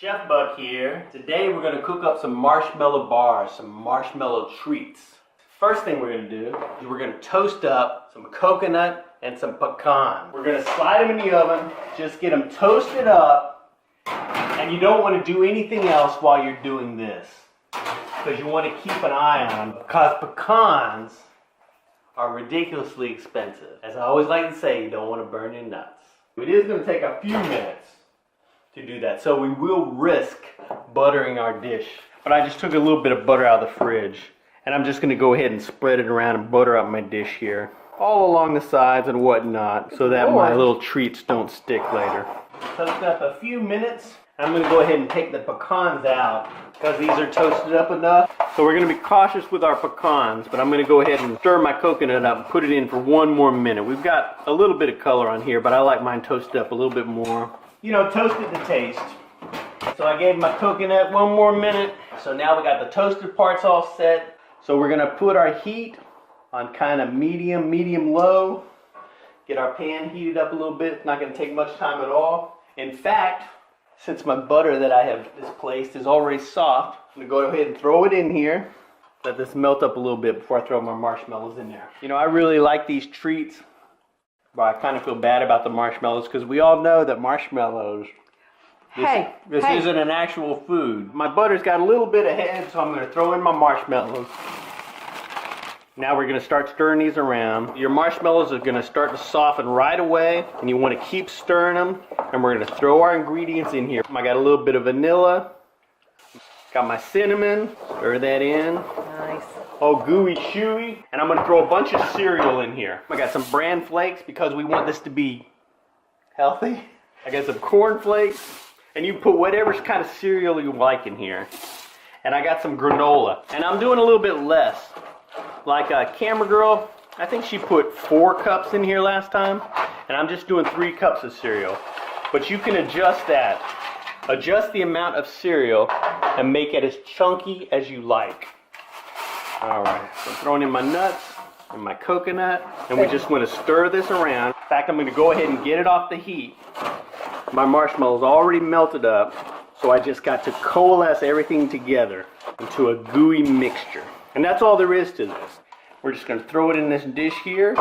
Chef Buck here. Today we're going to cook up some marshmallow bars, some marshmallow treats. First thing we're going to do is we're going to toast up some coconut and some pecan. We're going to slide them in the oven, just get them toasted up, and you don't want to do anything else while you're doing this, because you want to keep an eye on them, because pecans are ridiculously expensive. As I always like to say, you don't want to burn your nuts. It is going to take a few minutes to do that, so we will risk buttering our dish. But I just took a little bit of butter out of the fridge, and I'm just going to go ahead and spread it around and butter up my dish here, all along the sides and whatnot, so that my little treats don't stick later. Toast up a few minutes. I'm going to go ahead and take the pecans out because these are toasted up enough. So we're going to be cautious with our pecans, but I'm going to go ahead and stir my coconut up and put it in for one more minute. We've got a little bit of color on here, but I like mine toasted up a little bit more. You know, toasted to taste. So I gave my coconut one more minute. So now we got the toasted parts all set. So we're going to put our heat on kind of medium low. Get our pan heated up a little bit. It's not going to take much time at all. In fact, since my butter that I have displaced is already soft, I'm going to go ahead and throw it in here. Let this melt up a little bit before I throw my marshmallows in there. You know, I really like these treats, but I kind of feel bad about the marshmallows because we all know that marshmallows, this isn't an actual food. My butter's got a little bit ahead, so I'm going to throw in my marshmallows. Now we're going to start stirring these around. Your marshmallows are going to start to soften right away, and you want to keep stirring them. And we're going to throw our ingredients in here. I got a little bit of vanilla. Got my cinnamon. Stir that in. Nice. Oh, gooey chewy. And I'm going to throw a bunch of cereal in here. I got some bran flakes because we want this to be healthy. I got some corn flakes. And you put whatever kind of cereal you like in here. And I got some granola. And I'm doing a little bit less. Like a camera girl, I think she put 4 cups in here last time, and I'm just doing 3 cups of cereal. But you can adjust that. Adjust the amount of cereal and make it as chunky as you like. Alright, so I'm throwing in my nuts and my coconut, and we just want to stir this around. In fact, I'm going to go ahead and get it off the heat. My marshmallow's already melted up, so I just got to coalesce everything together into a gooey mixture. And that's all there is to this. We're just going to throw it in this dish here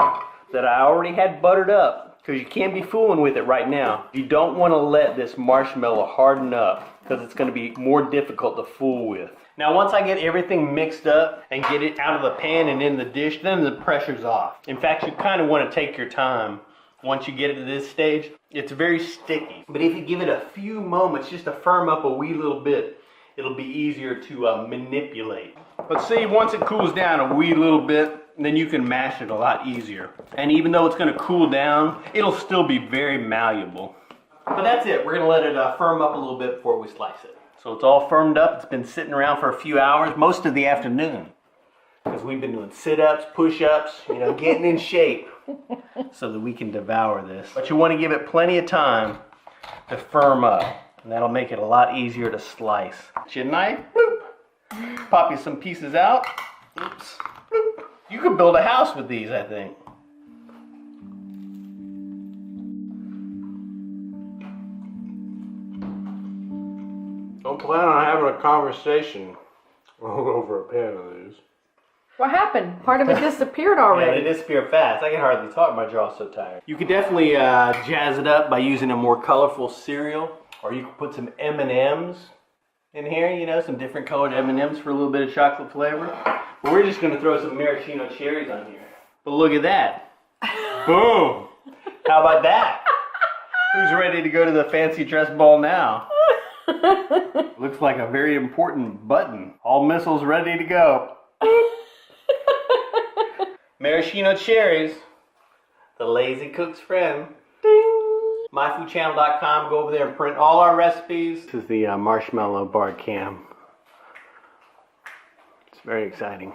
that I already had buttered up, because you can't be fooling with it right now. You don't want to let this marshmallow harden up, because it's going to be more difficult to fool with. Now once I get everything mixed up and get it out of the pan and in the dish, then the pressure's off. In fact, you kind of want to take your time once you get it to this stage. It's very sticky. But if you give it a few moments just to firm up a wee little bit, it'll be easier to manipulate. But see, once it cools down a wee little bit, then you can mash it a lot easier. And even though it's going to cool down, it'll still be very malleable. But that's it. We're going to let it firm up a little bit before we slice it. So it's all firmed up. It's been sitting around for a few hours, most of the afternoon. Because we've been doing sit-ups, push-ups, you know, getting in shape so that we can devour this. But you want to give it plenty of time to firm up. And that'll make it a lot easier to slice. Get your knife, bloop. Pop you some pieces out. Oops. Bloop. You could build a house with these, I think. Don't plan on having a conversation over a pan of these. What happened? Part of it disappeared already. Yeah, they disappear fast. I can hardly talk. My jaw's so tired. You could definitely jazz it up by using a more colorful cereal. Or you could put some M&Ms in here, you know, some different colored M&Ms for a little bit of chocolate flavor. But we're just going to throw some maraschino cherries on here. But look at that. Boom. How about that? Who's ready to go to the fancy dress ball now? Looks like a very important button. All missiles ready to go. Maraschino cherries, the lazy cook's friend. MyFoodChannel.com. Go over there and print all our recipes. This is the marshmallow bar cam. It's very exciting.